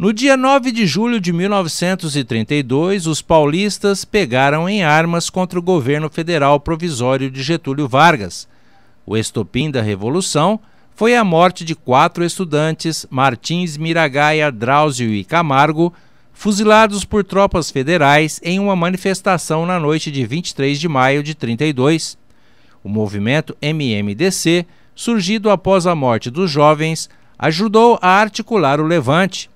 No dia 9 de julho de 1932, os paulistas pegaram em armas contra o governo federal provisório de Getúlio Vargas. O estopim da Revolução foi a morte de 4 estudantes, Martins, Miragaia, Drauzio e Camargo, fuzilados por tropas federais em uma manifestação na noite de 23 de maio de 32. O movimento MMDC, surgido após a morte dos jovens, ajudou a articular o levante.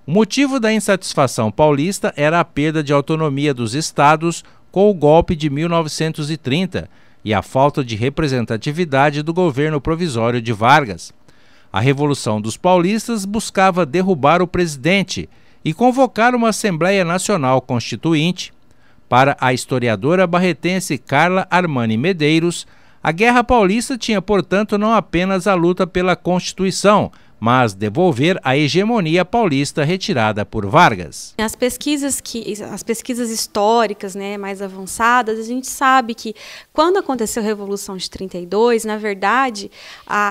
O motivo da insatisfação paulista era a perda de autonomia dos estados com o golpe de 1930 e a falta de representatividade do governo provisório de Vargas. A Revolução dos Paulistas buscava derrubar o presidente e convocar uma Assembleia Nacional Constituinte. Para a historiadora barretense Carla Armani Medeiros, a Guerra Paulista tinha, portanto, não apenas a luta pela Constituição, mas devolver a hegemonia paulista retirada por Vargas. As pesquisas históricas, mais avançadas, a gente sabe que quando aconteceu a Revolução de 32, na verdade,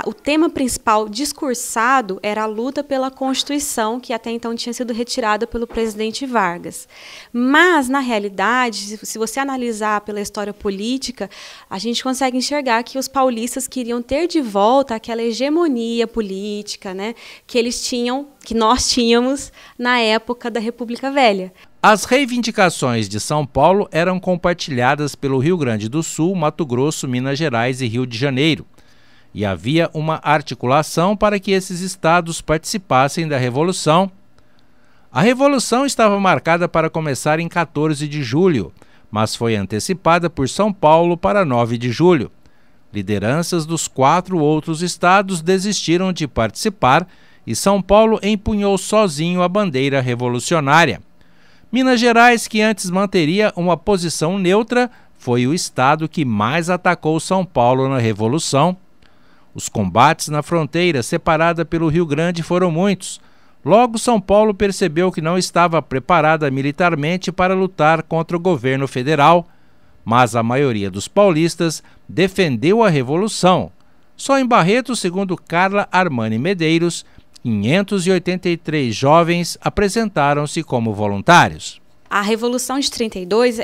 o tema principal discursado era a luta pela Constituição, que até então tinha sido retirada pelo presidente Vargas. Mas, na realidade, se você analisar pela história política, a gente consegue enxergar que os paulistas queriam ter de volta aquela hegemonia política, que nós tínhamos na época da República Velha. As reivindicações de São Paulo eram compartilhadas pelo Rio Grande do Sul, Mato Grosso, Minas Gerais e Rio de Janeiro. E havia uma articulação para que esses estados participassem da Revolução. A Revolução estava marcada para começar em 14 de julho, mas foi antecipada por São Paulo para 9 de julho. Lideranças dos 4 outros estados desistiram de participar e São Paulo empunhou sozinho a bandeira revolucionária. Minas Gerais, que antes manteria uma posição neutra, foi o estado que mais atacou São Paulo na Revolução. Os combates na fronteira separada pelo Rio Grande foram muitos. Logo, São Paulo percebeu que não estava preparada militarmente para lutar contra o governo federal. Mas a maioria dos paulistas defendeu a Revolução. Só em Barretos, segundo Carla Armani Medeiros, 583 jovens apresentaram-se como voluntários. A Revolução de 32,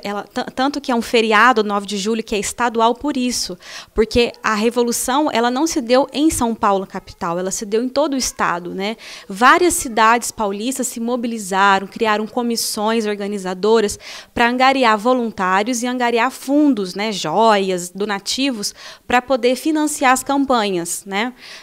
tanto que é um feriado, 9 de julho, que é estadual por isso, porque a Revolução ela não se deu em São Paulo, capital, ela se deu em todo o estado. Várias cidades paulistas se mobilizaram, criaram comissões organizadoras para angariar voluntários e angariar fundos, joias, donativos, para poder financiar as campanhas.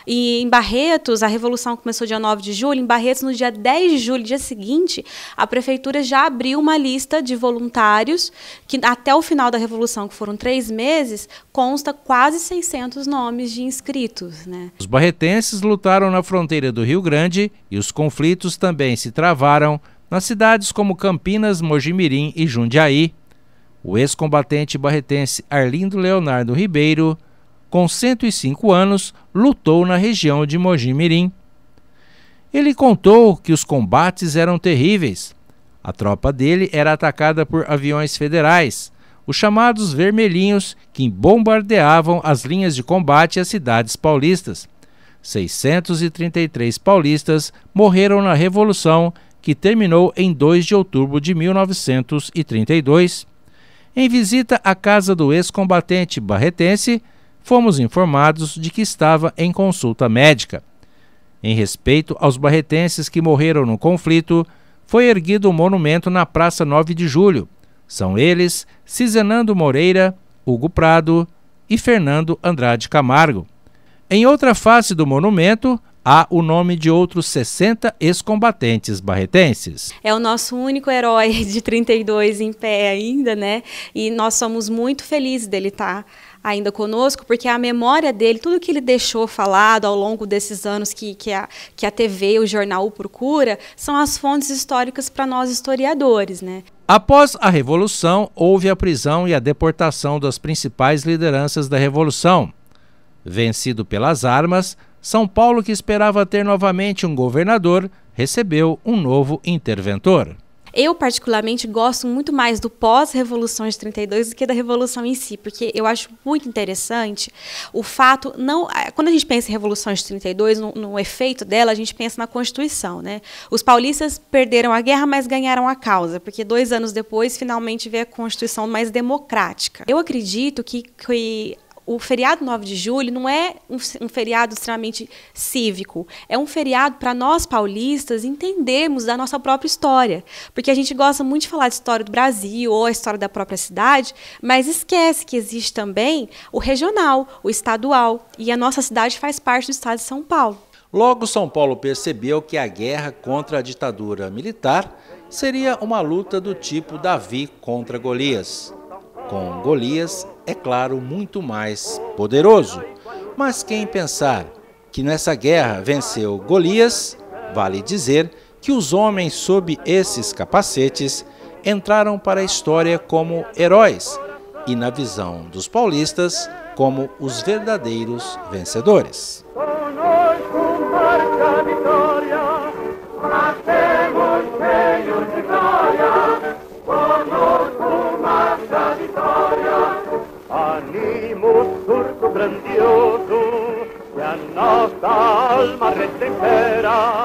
E em Barretos, a Revolução começou dia 9 de julho, em Barretos, no dia 10 de julho, dia seguinte, a prefeitura já abriu uma lista de voluntários que até o final da Revolução, que foram 3 meses, consta quase 600 nomes de inscritos. Os barretenses lutaram na fronteira do Rio Grande e os conflitos também se travaram nas cidades como Campinas, Mojimirim e Jundiaí. O ex-combatente barretense Arlindo Leonardo Ribeiro, com 105 anos, lutou na região de Mojimirim. Ele contou que os combates eram terríveis. A tropa dele era atacada por aviões federais, os chamados vermelhinhos, que bombardeavam as linhas de combate às cidades paulistas. 633 paulistas morreram na Revolução, que terminou em 2 de outubro de 1932. Em visita à casa do ex-combatente barretense, fomos informados de que estava em consulta médica. Em respeito aos barretenses que morreram no conflito, foi erguido um monumento na Praça 9 de Julho. São eles Cizenando Moreira, Hugo Prado e Fernando Andrade Camargo. Em outra face do monumento, há o nome de outros 60 ex-combatentes barretenses. É o nosso único herói de 32 em pé ainda, E nós somos muito felizes dele estar ainda conosco, porque a memória dele, tudo que ele deixou falado ao longo desses anos que a TV, o jornal o procura, são as fontes históricas para nós historiadores, Após a Revolução, houve a prisão e a deportação das principais lideranças da Revolução. Vencido pelas armas, São Paulo, que esperava ter novamente um governador, recebeu um novo interventor. Eu, particularmente, gosto muito mais do pós-Revolução de 32 do que da Revolução em si, porque eu acho muito interessante o fato, quando a gente pensa em Revolução de 32, no efeito dela, a gente pensa na Constituição, né? Os paulistas perderam a guerra, mas ganharam a causa, porque 2 anos depois, finalmente, veio a Constituição mais democrática. Eu acredito que o feriado 9 de julho não é um feriado extremamente cívico, é um feriado para nós paulistas entendermos da nossa própria história, porque a gente gosta muito de falar de história do Brasil ou a história da própria cidade, mas esquece que existe também o regional, o estadual, e a nossa cidade faz parte do estado de São Paulo. Logo, São Paulo percebeu que a guerra contra a ditadura militar seria uma luta do tipo Davi contra Golias. Com Golias, é claro, muito mais poderoso. Mas quem pensar que nessa guerra venceu Golias, vale dizer que os homens sob esses capacetes entraram para a história como heróis e, na visão dos paulistas, como os verdadeiros vencedores. Animo surto grandioso que a nossa alma recupera.